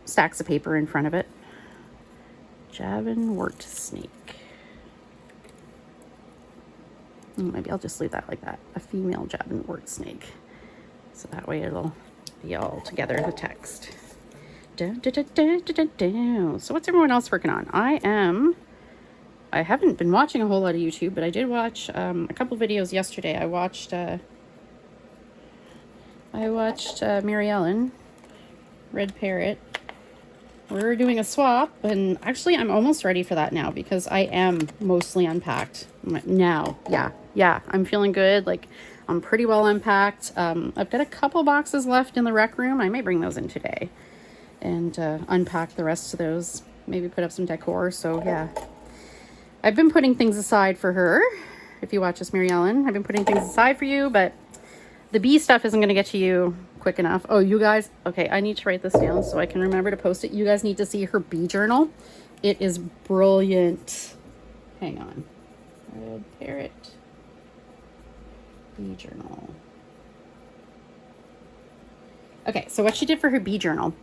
stacks of paper in front of it. Javan wart snake. Maybe I'll just leave that like that. A female Javan wart snake. So that way it'll be all together, the text. So what's everyone else working on? I haven't been watching a whole lot of YouTube, but I did watch a couple videos yesterday. I watched Mary Ellen, Red Parrot. We're doing a swap, and actually I'm almost ready for that now because I am mostly unpacked now. Yeah, I'm feeling good. Like, I'm pretty well unpacked. I've got a couple boxes left in the rec room. I may bring those in today and unpack the rest of those. Maybe put up some decor. So yeah, I've been putting things aside for her. If you watch this, Mary Ellen, I've been putting things aside for you, but the bee stuff isn't going to get to you quick enough. Oh, you guys, okay, I need to write this down so I can remember to post it. You guys need to see her bee journal. It is brilliant. Hang on. Red Parrot bee journal. Okay, so what she did for her bee journal.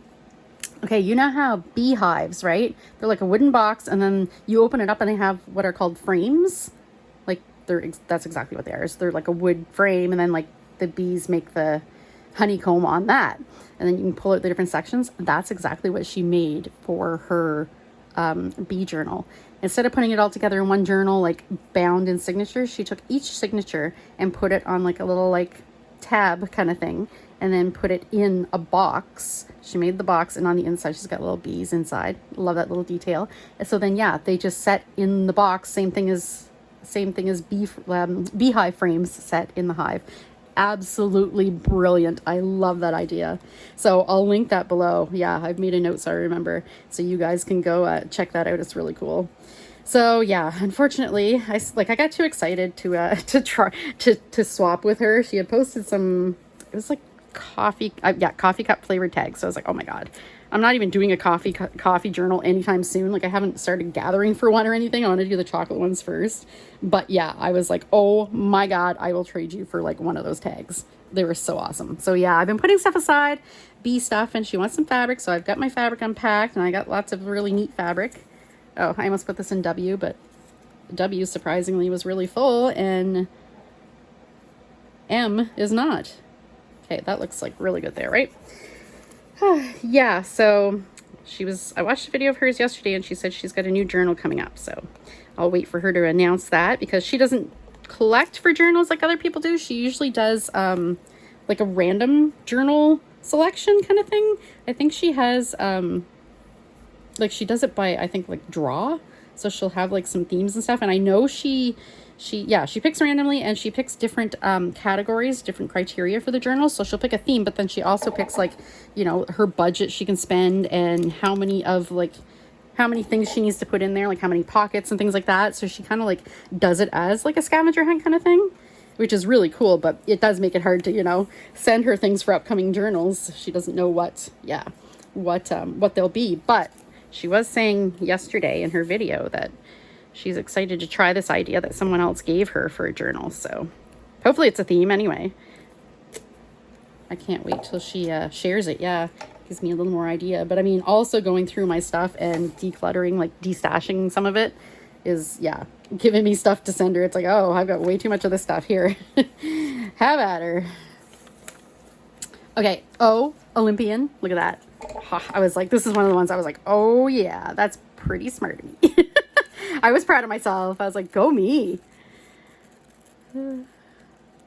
Okay, you know how beehives, right? They're like a wooden box, and then you open it up and they have what are called frames. Like, that's exactly what they are. So they're like a wood frame, and then like the bees make the honeycomb on that, and then you can pull out the different sections. That's exactly what she made for her bee journal. Instead of putting it all together in one journal, like bound in signatures, she took each signature and put it on like a little like tab kind of thing, and then put it in a box. She made the box, and on the inside she's got little bees inside. Love that little detail. And so then yeah, they just set in the box, same thing as beehive frames set in the hive. Absolutely brilliant. I love that idea. So I'll link that below. Yeah, I've made a note so I remember, so you guys can go check that out. It's really cool. So yeah, unfortunately, I got too excited to swap with her. She had posted some, it was like coffee cup flavored tags. So I was like, oh my god, I'm not even doing a coffee journal anytime soon. Like, I haven't started gathering for one or anything. I want to do the chocolate ones first. But yeah, I was like, oh my god, I will trade you for like one of those tags. They were so awesome. So yeah, I've been putting stuff aside, bee stuff, and she wants some fabric. So I've got my fabric unpacked, and I got lots of really neat fabric. Oh, I almost put this in W, but W surprisingly was really full, and M is not. Okay, that looks like really good there, right? Yeah, so I watched a video of hers yesterday, and she said she's got a new journal coming up. So I'll wait for her to announce that, because she doesn't collect for journals like other people do. She usually does like a random journal selection kind of thing. I think she has like, she does it by, I think, like draw. So she'll have like some themes and stuff. And I know she picks randomly, and she picks different categories, different criteria for the journal. So she'll pick a theme, but then she also picks, like, you know, her budget she can spend, and how many things she needs to put in there, like how many pockets and things like that. So she kind of like does it as like a scavenger hunt kind of thing, which is really cool. But it does make it hard to, you know, send her things for upcoming journals. She doesn't know what they'll be. But she was saying yesterday in her video that she's excited to try this idea that someone else gave her for a journal. So hopefully it's a theme anyway. I can't wait till she shares it. Yeah, gives me a little more idea. But I mean, also going through my stuff and decluttering, like destashing some of it, is, yeah, giving me stuff to send her. It's like, oh, I've got way too much of this stuff here. Have at her. Okay. Oh, Olympian. Look at that. I was like, this is one of the ones I was like, oh yeah, that's pretty smart of me. I was proud of myself. I was like, go me. And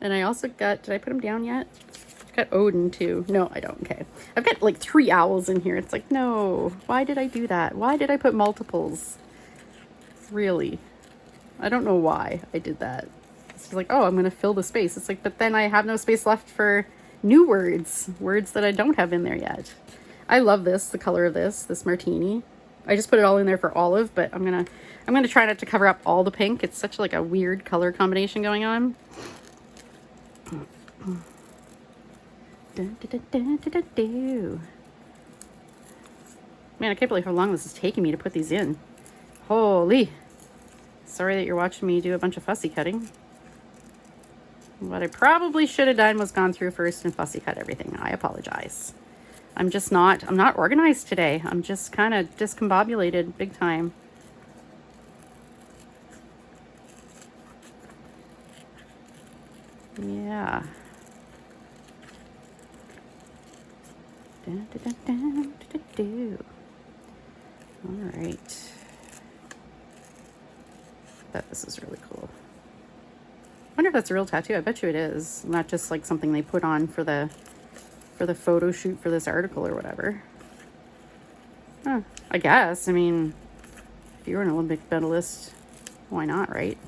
I also got, did I put him down yet? I've got Odin too. No, I don't. Okay. I've got like 3 owls in here. It's like, no, why did I do that? Why did I put multiples? Really? I don't know why I did that. It's like, oh, I'm going to fill the space. It's like, but then I have no space left for new words that I don't have in there yet. I love this, the color of this martini. I just put it all in there for olive, but I'm gonna try not to cover up all the pink. It's such like a weird color combination going on. Man, I can't believe how long this is taking me to put these in. Holy. Sorry that you're watching me do a bunch of fussy cutting. What I probably should have done was gone through first and fussy cut everything. I apologize. I'm not organized today. I'm just kind of discombobulated big time. Yeah. Dun, dun, dun, dun, dun, dun, dun. All right. I bet this is really cool. I wonder if that's a real tattoo. I bet you it is. Not just like something they put on for the photo shoot for this article or whatever. Huh, I guess. I mean, if you're an Olympic medalist, why not, right?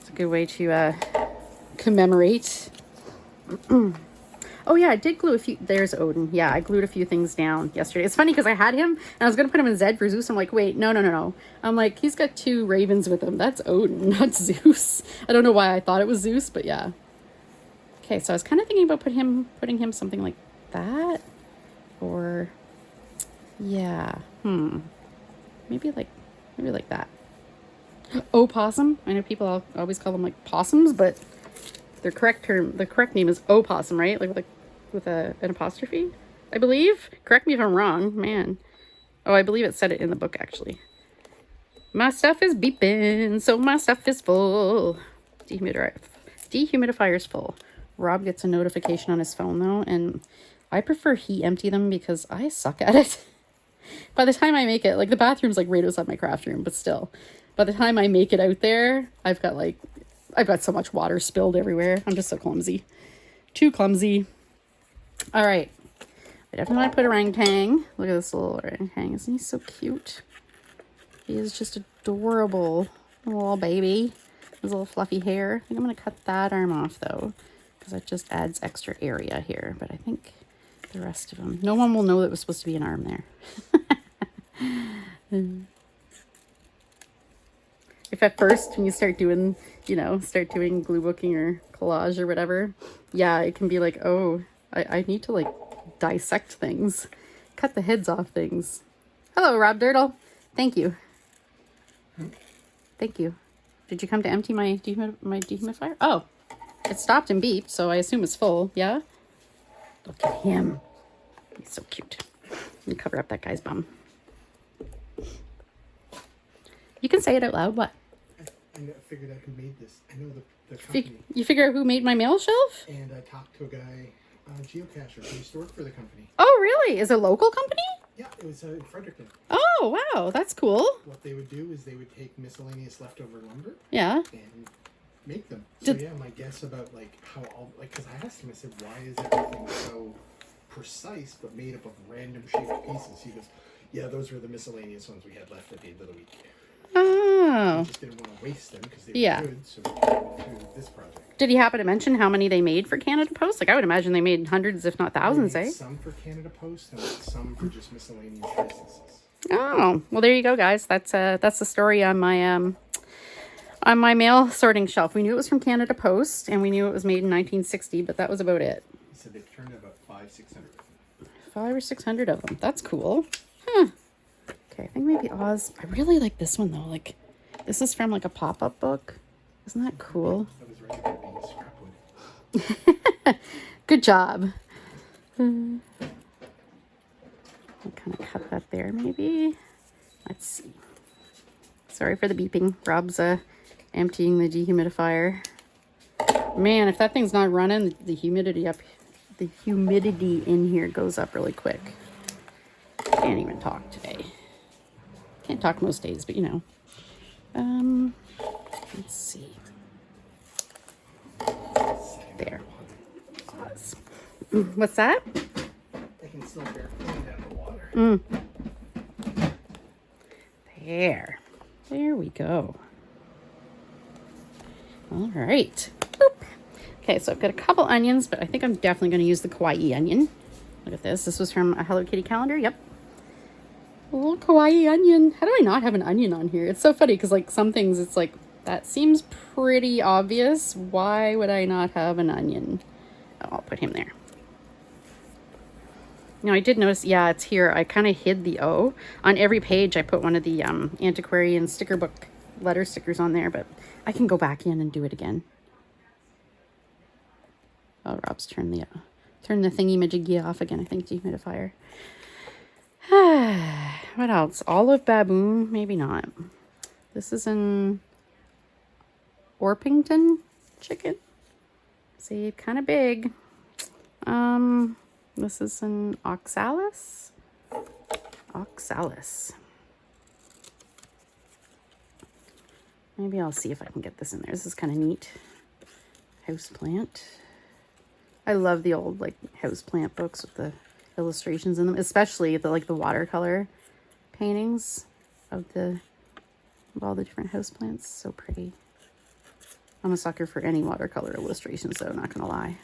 It's a good way to commemorate. Oh yeah, I did glue a few. There's Odin. Yeah, I glued a few things down yesterday. It's funny because I had him and I was gonna put him in Zed for Zeus. I'm like, wait, no. I'm like, he's got 2 ravens with him. That's Odin, not Zeus. I don't know why I thought it was Zeus, but yeah. Okay, so I was kind of thinking about putting him something like that, or yeah, maybe like that. Opossum. I know people always call them like possums, but the correct name is opossum, right? Like with an apostrophe, I believe. Correct me if I'm wrong, man. Oh, I believe it said it in the book actually. My stuff is beeping, so my stuff is full. Dehumidifier's full. Rob gets a notification on his phone though, and I prefer he empty them because I suck at it. By the time I make it, like the bathroom's like right outside my craft room, but still, by the time I make it out there, I've got so much water spilled everywhere. I'm just so clumsy. Too clumsy. All right. I definitely want to put orangutan. Look at this little orangutan. Isn't he so cute? He is just adorable. Little baby. His little fluffy hair. I think I'm going to cut that arm off though, because that just adds extra area here. But I think the rest of them, no one will know that it was supposed to be an arm there. If at first when you start doing gluebooking or collage or whatever, yeah, it can be like, oh, I need to like dissect things, cut the heads off things. Hello, Rob Dirtle. Thank you. Thank you. Did you come to empty my dehumidifier? Oh, it stopped and beeped, so I assume it's full. Yeah? Look at him. He's so cute. Let me cover up that guy's bum. You can say it out loud. What?
I figured out who made this. I know the company.
You figure out who made my mail shelf?
And I talked to a guy, geocacher, who used to work for the company.
Oh, really? Is it a local company?
Yeah, it was in Fredericton.
Oh, wow. That's cool.
What they would do is they would take miscellaneous leftover lumber.
Yeah.
And make them. So yeah, my guess about like how all, like, because I asked him, I said, why is everything so precise but made up of random shaped pieces? He goes, yeah, those were the miscellaneous ones we had left at the end of the week.
Oh.
We just didn't want to waste them because they were good, so we went through this project.
Did he happen to mention how many they made for Canada Post? Like, I would imagine they made hundreds, if not thousands, eh?
Some for Canada Post and some for just miscellaneous businesses.
Oh, well, there you go, guys. That's the story on my mail sorting shelf. We knew it was from Canada Post, and we knew it was made in 1960, but that was about it.
He said they've turned about 500-600 of them.
500 or 600 of them. That's cool. Huh. Okay, I think maybe Oz. I really like this one, though. Like, this is from, like, a pop-up book. Isn't that cool?
That was ready for being scrapwood.
Good job. I'll kind of cut that there, maybe. Let's see. Sorry for the beeping. Rob's emptying the dehumidifier. Man, if that thing's not running, the humidity in here goes up really quick. Can't even talk today. Can't talk most days, but you know. Let's see. There. Pause. What's that?
I can still bear clean out of the water. There we go. All right. Boop. Okay, so I've got a couple onions, but I think I'm definitely going to use the kawaii onion. Look at this. This was from a Hello Kitty calendar. Yep. A little kawaii onion. How do I not have an onion on here? It's so funny because, like, some things it's like, that seems pretty obvious. Why would I not have an onion? Oh, I'll put him there. Now, I did notice, yeah, it's here. I kind of hid the O. On every page, I put one of the antiquarian sticker book letter stickers on there, but I can go back in and do it again. Oh, Rob's turned the thingy-majiggy off again, I think, dehumidifier. What else? Olive baboon? Maybe not. This is in Orpington chicken. See, kind of big. This is an oxalis. Oxalis. Maybe I'll see if I can get this in there. This is kind of neat. Houseplant. I love the old like houseplant books with the illustrations in them, especially the like the watercolor paintings of all the different houseplants. So pretty. I'm a sucker for any watercolor illustrations, though, not gonna lie.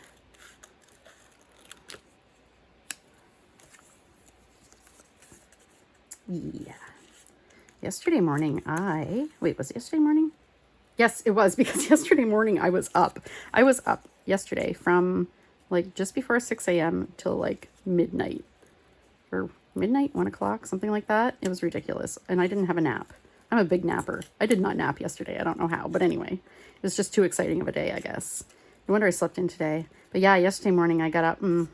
Yeah. Yesterday morning, wait, was it yesterday morning? Yes, it was, because yesterday morning I was up. I was up yesterday from like just before 6 a.m. till like midnight. Or midnight, 1 o'clock, something like that. It was ridiculous. And I didn't have a nap. I'm a big napper. I did not nap yesterday. I don't know how. But anyway, it was just too exciting of a day, I guess. No wonder I slept in today. But yeah, yesterday morning I got up and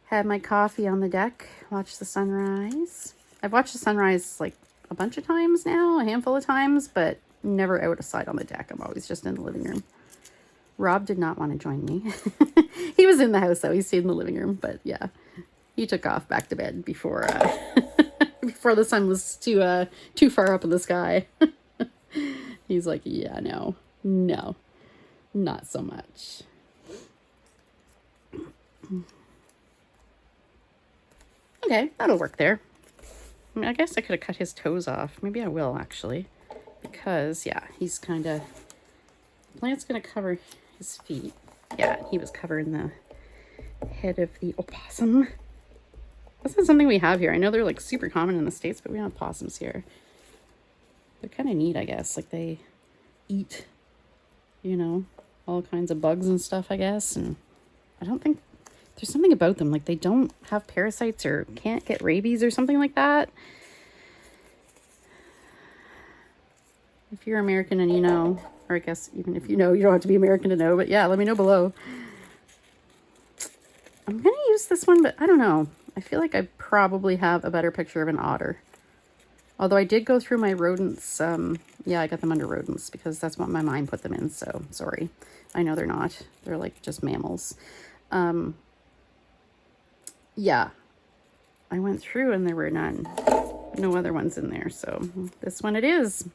had my coffee on the deck, watched the sunrise. I've watched the sunrise like a bunch of times now, a handful of times, but never outside on the deck. I'm always just in the living room. Rob did not want to join me. He was in the house though. He stayed in the living room, but yeah, he took off back to bed before before the sun was too far up in the sky. He's like, yeah, no, not so much. Okay, that'll work there. I mean, I guess I could have cut his toes off. Maybe I will, actually. Because, yeah, he's kind of... The plant's going to cover his feet. Yeah, he was covering the head of the opossum. This is something we have here. I know they're, like, super common in the States, but we don't have possums here. They're kind of neat, I guess. Like, they eat, you know, all kinds of bugs and stuff, I guess. And I don't think... There's something about them, like they don't have parasites or can't get rabies or something like that. If you're American and you know, or I guess even if you know, you don't have to be American to know, but yeah, let me know below. I'm going to use this one, but I don't know. I feel like I probably have a better picture of an otter. Although I did go through my rodents. Yeah, I got them under rodents because that's what my mind put them in. So sorry. I know they're not. They're like just mammals. Yeah, I went through and there were no other ones in there. So this one it is.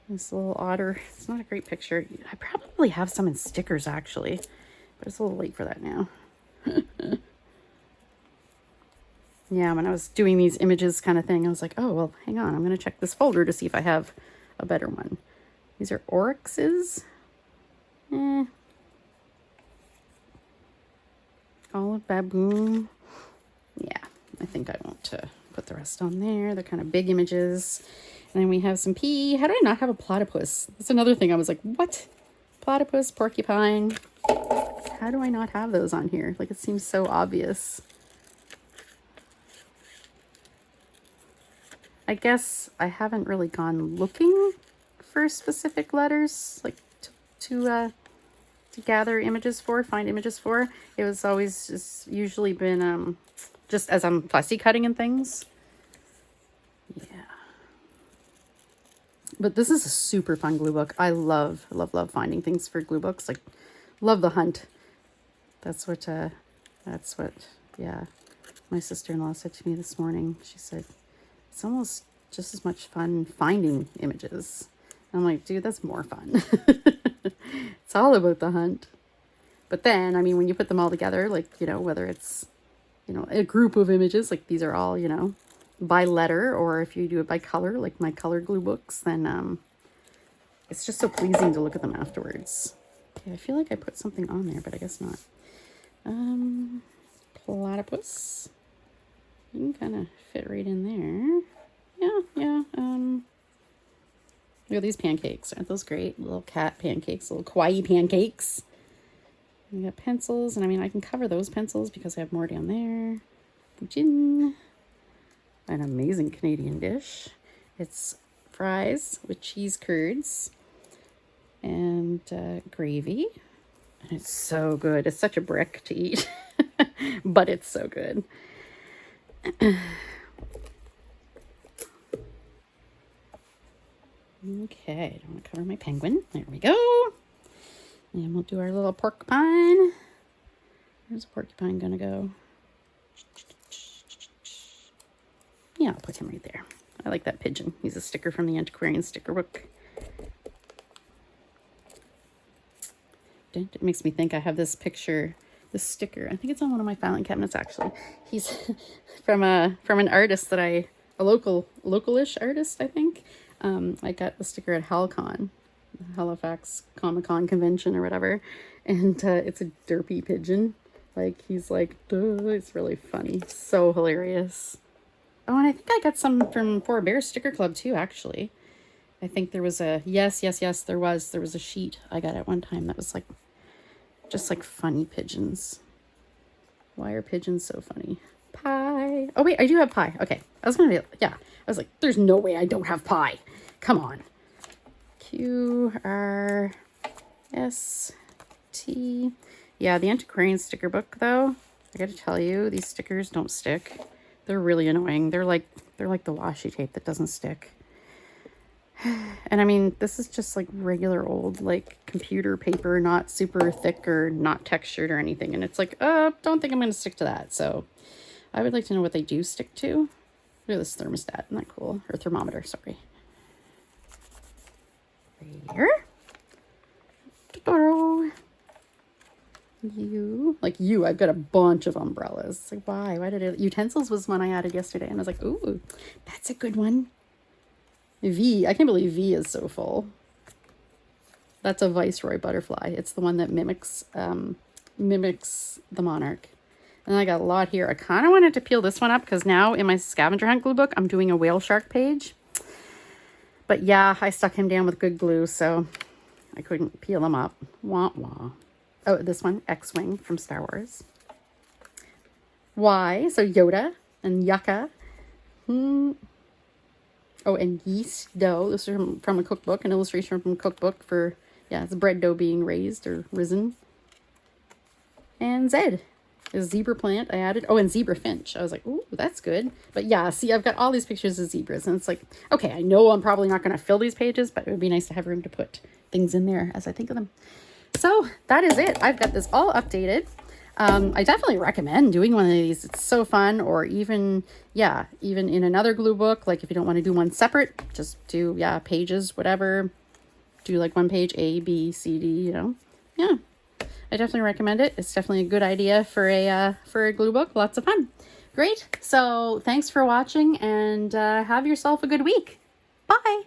This little otter. It's not a great picture. I probably have some in stickers actually, but it's a little late for that now. Yeah, when I was doing these images kind of thing, I was like, oh, well, hang on. I'm going to check this folder to see if I have a better one. These are oryxes. Olive baboon. Yeah, I think I want to put the rest on there. They're kind of big images. And then we have some pea. How do I not have a platypus? That's another thing. I was like, what? Platypus, porcupine. How do I not have those on here? Like, it seems so obvious. I guess I haven't really gone looking for specific letters, like to gather images for, find images for. It was always just usually been just as I'm fussy cutting and things. Yeah. But this is a super fun glue book. I love finding things for glue books. Like, love the hunt. That's what, yeah. My sister-in-law said to me this morning. She said, it's almost just as much fun finding images. And I'm like, dude, that's more fun. It's all about the hunt. But then, I mean, when you put them all together, like, you know, whether it's, you know, a group of images, like these are all, you know, by letter, or if you do it by color, like my color glue books, then it's just so pleasing to look at them afterwards. Okay, I feel like I put something on there, but I guess not. Platypus. You can kind of fit right in there. Yeah. Look at these pancakes. Aren't those great? Little cat pancakes, little kawaii pancakes. We got pencils, and I mean, I can cover those pencils because I have more down there. Poutine. An amazing Canadian dish. It's fries with cheese curds and gravy. And it's so good. It's such a brick to eat, but it's so good. Okay, I don't want to cover my penguin. There we go. And we'll do our little porcupine. Where's the porcupine gonna go? Yeah, I'll put him right there. I like that pigeon. He's a sticker from the Antiquarian sticker book. It makes me think I have this picture, this sticker. I think it's on one of my filing cabinets actually. He's from an artist that a localish artist, I think. I got the sticker at HalCon, Halifax Comic-Con convention or whatever, and it's a derpy pigeon. Like he's like, duh, it's really funny, so hilarious. Oh, and I think I got some from Four Bears Sticker Club too, actually. I think there was a, yes, there was a sheet I got at one time that was like, just like funny pigeons. Why are pigeons so funny? Pie. Oh wait, I do have pie. Okay. I was gonna be, yeah. I was like, there's no way I don't have pie. Come on. QRST. Yeah, the Antiquarian sticker book though, I gotta tell you, these stickers don't stick. They're really annoying. They're like the washi tape that doesn't stick. And I mean, this is just like regular old like computer paper, not super thick or not textured or anything. And it's like, don't think I'm going to stick to that. So I would like to know what they do stick to. Look at this thermostat. Isn't that cool? Or thermometer, sorry. There. Totoro. You, I've got a bunch of umbrellas. It's like, why did it? Utensils was one I added yesterday. And I was like, ooh, that's a good one. V, I can't believe V is so full. That's a Viceroy butterfly. It's the one that mimics the monarch. And I got a lot here. I kind of wanted to peel this one up because now in my scavenger hunt glue book, I'm doing a whale shark page. But yeah, I stuck him down with good glue, so I couldn't peel him up. Wah wah. Oh, this one, X-Wing from Star Wars. Y, so Yoda and Yucca. Oh, and yeast dough. This is from a cookbook, an illustration from a cookbook for, yeah, it's bread dough being raised or risen. And Zed, a zebra plant I added. Oh, and zebra finch. I was like, ooh, that's good. But yeah, see, I've got all these pictures of zebras, and it's like, okay, I know I'm probably not going to fill these pages, but it would be nice to have room to put things in there as I think of them. So that is it. I've got this all updated. I definitely recommend doing one of these. It's so fun. Or even in another glue book, like if you don't want to do one separate, just do, pages, whatever. Do like one page, A, B, C, D, you know. Yeah, I definitely recommend it. It's definitely a good idea for a glue book. Lots of fun. Great. So thanks for watching, and have yourself a good week. Bye.